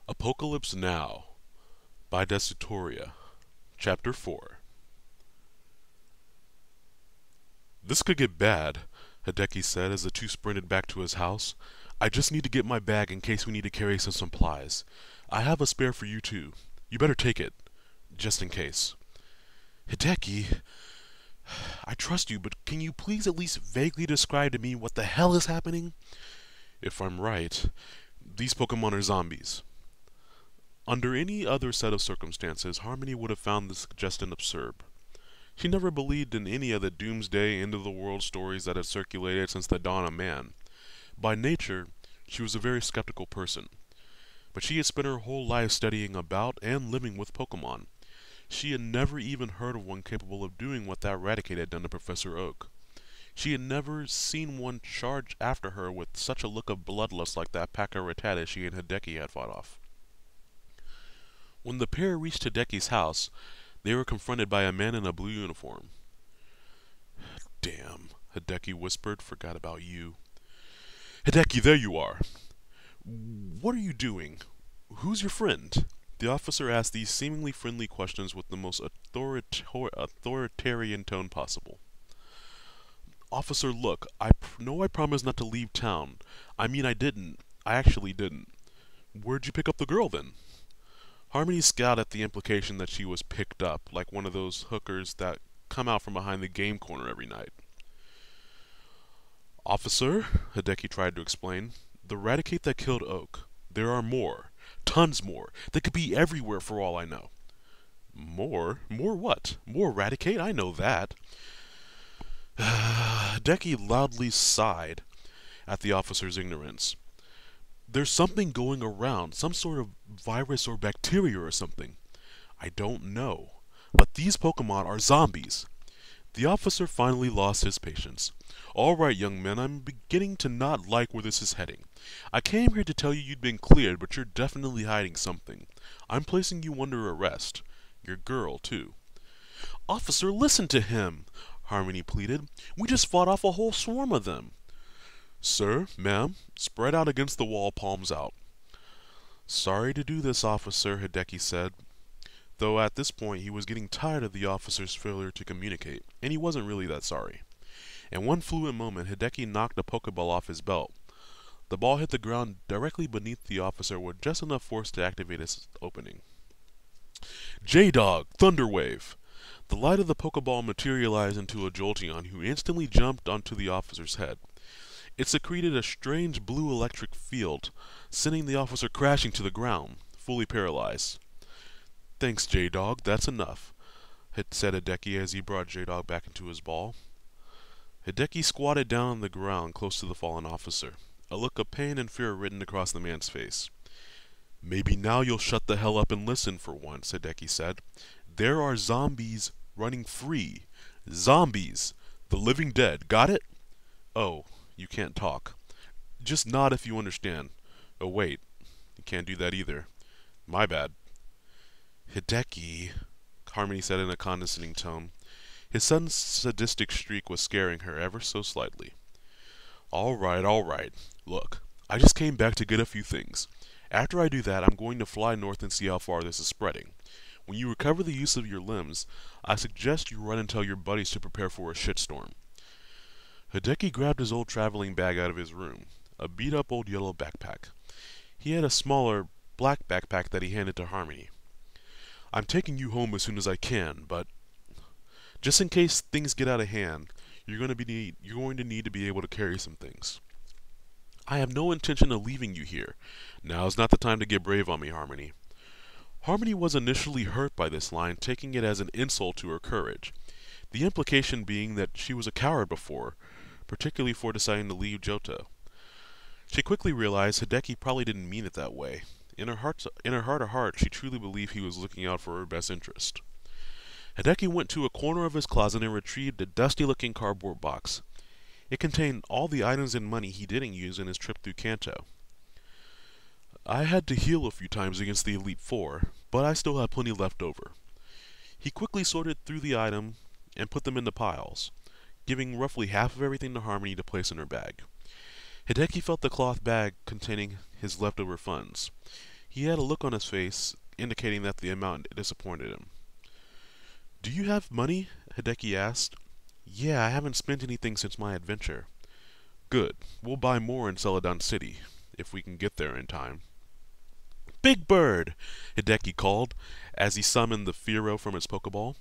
Apocalypse Now by Desutoria. Chapter 4. This could get bad, Hideki said as the two sprinted back to his house. I just need to get my bag in case we need to carry some supplies. I have a spare for you too. You better take it, just in case. Hideki, I trust you, but can you please at least vaguely describe to me what the hell is happening? If I'm right, these Pokemon are zombies. Under any other set of circumstances, Harmony would have found this suggestion absurd. She never believed in any of the doomsday, end-of-the-world stories that had circulated since the dawn of man. By nature, she was a very skeptical person. But she had spent her whole life studying about and living with Pokemon. She had never even heard of one capable of doing what that Raticate had done to Professor Oak. She had never seen one charge after her with such a look of bloodlust like that Rattata she and Hideki had fought off. When the pair reached Hideki's house, they were confronted by a man in a blue uniform. Damn, Hideki whispered, forgot about you. Hideki, there you are. What are you doing? Who's your friend? The officer asked these seemingly friendly questions with the most authoritarian tone possible. Officer, look, I promised not to leave town. I mean, I didn't. I actually didn't. Where'd you pick up the girl, then? Harmony scowled at the implication that she was picked up, like one of those hookers that come out from behind the game corner every night. Officer, Hideki tried to explain, the Raticate that killed Oak. There are more. Tons more. They could be everywhere for all I know. More? More what? More Raticate? I know that. Hideki loudly sighed at the officer's ignorance. There's something going around, some sort of virus or bacteria or something. I don't know. But these Pokemon are zombies. The officer finally lost his patience. All right, young man, I'm beginning to not like where this is heading. I came here to tell you you'd been cleared, but you're definitely hiding something. I'm placing you under arrest. Your girl, too. Officer, listen to him, Harmony pleaded. We just fought off a whole swarm of them. Sir, ma'am, spread out against the wall, palms out. Sorry to do this, officer, Hideki said, though at this point he was getting tired of the officer's failure to communicate, and he wasn't really that sorry. In one fluent moment, Hideki knocked a Pokeball off his belt. The ball hit the ground directly beneath the officer with just enough force to activate its opening. J-Dog! Thunderwave! The light of the Pokeball materialized into a Jolteon, who instantly jumped onto the officer's head. It secreted a strange blue electric field, sending the officer crashing to the ground, fully paralyzed. Thanks, J-Dog, that's enough, said Hideki as he brought J-Dog back into his ball. Hideki squatted down on the ground close to the fallen officer, a look of pain and fear written across the man's face. Maybe now you'll shut the hell up and listen for once, Hideki said. There are zombies running free. Zombies! The living dead, got it? Oh. You can't talk. Just nod if you understand. Oh wait, you can't do that either. My bad. Hideki, Harmony said in a condescending tone. His sudden sadistic streak was scaring her ever so slightly. All right. Look, I just came back to get a few things. After I do that, I'm going to fly north and see how far this is spreading. When you recover the use of your limbs, I suggest you run and tell your buddies to prepare for a shitstorm. Hideki grabbed his old traveling bag out of his room, a beat-up old yellow backpack. He had a smaller, black backpack that he handed to Harmony. I'm taking you home as soon as I can, but just in case things get out of hand, you're going to need to be able to carry some things. I have no intention of leaving you here. Now's not the time to get brave on me, Harmony. Harmony was initially hurt by this line, taking it as an insult to her courage. The implication being that she was a coward before, particularly for deciding to leave Johto. She quickly realized Hideki probably didn't mean it that way. In her heart of hearts, she truly believed he was looking out for her best interest. Hideki went to a corner of his closet and retrieved a dusty-looking cardboard box. It contained all the items and money he didn't use in his trip through Kanto. I had to heal a few times against the Elite Four, but I still had plenty left over. He quickly sorted through the item and put them into piles, giving roughly half of everything to Harmony to place in her bag. Hideki felt the cloth bag containing his leftover funds. He had a look on his face indicating that the amount disappointed him. "Do you have money?" Hideki asked. "Yeah, I haven't spent anything since my adventure." "Good. We'll buy more in Celadon City, if we can get there in time." "Big Bird!" Hideki called, as he summoned the Fearow from its Pokeball.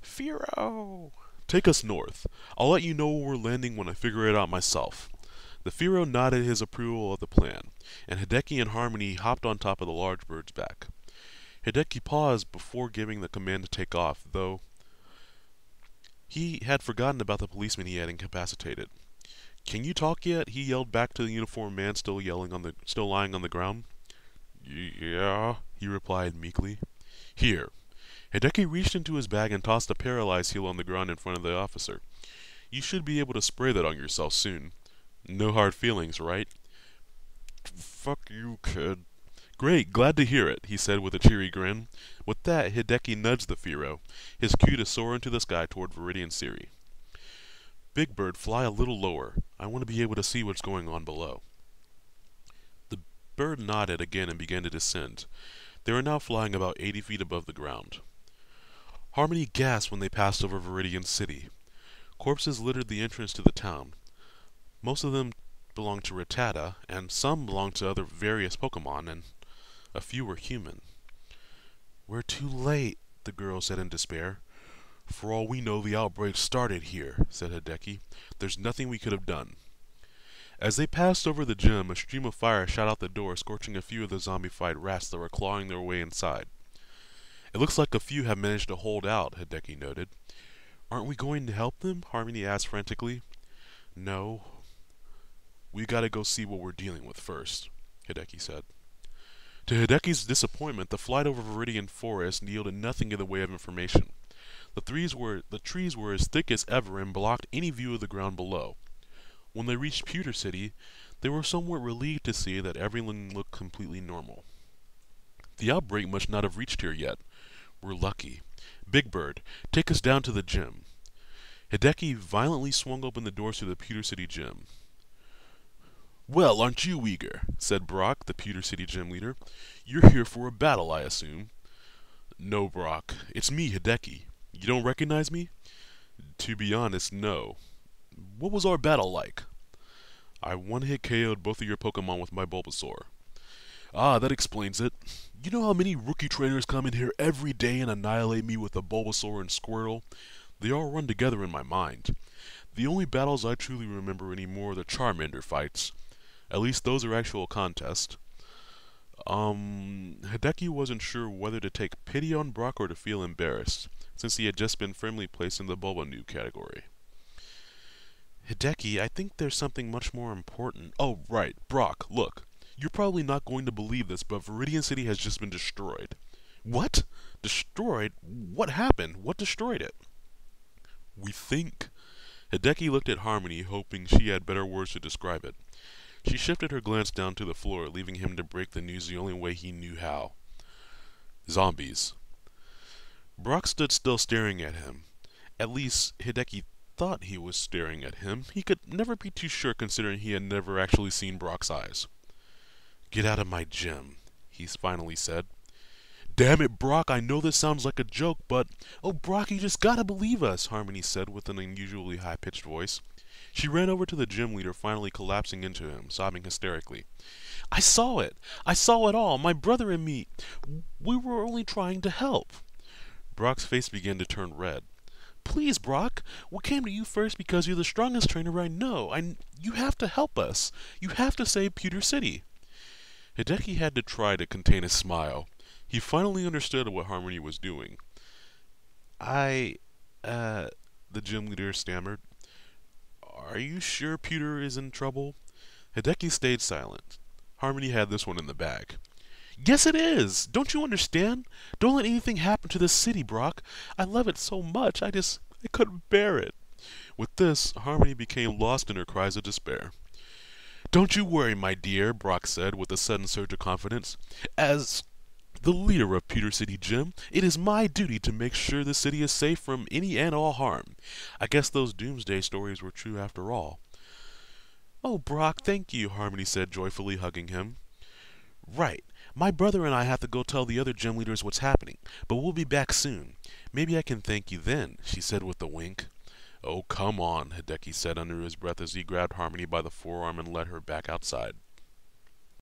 "Fearow!" "Take us north. I'll let you know where we're landing when I figure it out myself." The Fearow nodded his approval of the plan, and Hideki and Harmony hopped on top of the large bird's back. Hideki paused before giving the command to take off, though he had forgotten about the policeman he had incapacitated. "Can you talk yet?" he yelled back to the uniformed man still lying on the ground. "Yeah," he replied meekly. "Here." Hideki reached into his bag and tossed a paralyzed heel on the ground in front of the officer. "You should be able to spray that on yourself soon. No hard feelings, right?" "Fuck you, kid." "Great, glad to hear it," he said with a cheery grin. With that, Hideki nudged the Fearow, his cue to soar into the sky toward Viridian City. "Big Bird, fly a little lower. I want to be able to see what's going on below." The bird nodded again and began to descend. They were now flying about 80 feet above the ground. Harmony gasped when they passed over Viridian City. Corpses littered the entrance to the town. Most of them belonged to Rattata, and some belonged to other various Pokemon, and a few were human. "We're too late," the girl said in despair. "For all we know, the outbreak started here," said Hideki. "There's nothing we could have done." As they passed over the gym, a stream of fire shot out the door, scorching a few of the zombified rats that were clawing their way inside. "It looks like a few have managed to hold out," Hideki noted. "Aren't we going to help them?" Harmony asked frantically. "No. We gotta go see what we're dealing with first," Hideki said. To Hideki's disappointment, the flight over Viridian Forest yielded nothing in the way of information. The trees were as thick as ever and blocked any view of the ground below. When they reached Pewter City, they were somewhat relieved to see that everything looked completely normal. "The outbreak must not have reached here yet. We're lucky. Big Bird, take us down to the gym." Hideki violently swung open the doors to the Pewter City gym. "Well, aren't you eager?" said Brock, the Pewter City gym leader. "You're here for a battle, I assume." "No, Brock. It's me, Hideki. You don't recognize me?" "To be honest, no. What was our battle like?" "I one-hit KO'd both of your Pokemon with my Bulbasaur." "Ah, that explains it. You know how many rookie trainers come in here every day and annihilate me with a Bulbasaur and Squirtle? They all run together in my mind. The only battles I truly remember anymore are the Charmander fights. At least those are actual contests." Hideki wasn't sure whether to take pity on Brock or to feel embarrassed, since he had just been firmly placed in the Bulba Noob category. "Hideki, I think there's something much more important." "Oh, right. Brock, look. You're probably not going to believe this, but Viridian City has just been destroyed." "What? Destroyed? What happened? What destroyed it?" "We think." Hideki looked at Harmony, hoping she had better words to describe it. She shifted her glance down to the floor, leaving him to break the news the only way he knew how. "Zombies." Brock stood still staring at him. At least, Hideki thought he was staring at him. He could never be too sure considering he had never actually seen Brock's eyes. "Get out of my gym," he finally said. "Damn it, Brock, I know this sounds like a joke, but—" "Oh, Brock, you just gotta believe us," Harmony said with an unusually high-pitched voice. She ran over to the gym leader, finally collapsing into him, sobbing hysterically. "I saw it! I saw it all! My brother and me! We were only trying to help!" Brock's face began to turn red. "Please, Brock! We came to you first because you're the strongest trainer I know. You have to help us! You have to save Pewter City!" Hideki had to try to contain a smile. He finally understood what Harmony was doing. The gym leader stammered. "Are you sure Pewter is in trouble?" Hideki stayed silent. Harmony had this one in the bag. "Yes, it is! Don't you understand? Don't let anything happen to this city, Brock. I love it so much, I couldn't bear it." With this, Harmony became lost in her cries of despair. "Don't you worry, my dear," Brock said with a sudden surge of confidence. "As the leader of Pewter City Gym, it is my duty to make sure the city is safe from any and all harm. I guess those doomsday stories were true after all." "Oh, Brock, thank you," Harmony said joyfully, hugging him. "Right. My brother and I have to go tell the other gym leaders what's happening, but we'll be back soon. Maybe I can thank you then," she said with a wink. "Oh, come on," Hideki said under his breath as he grabbed Harmony by the forearm and led her back outside.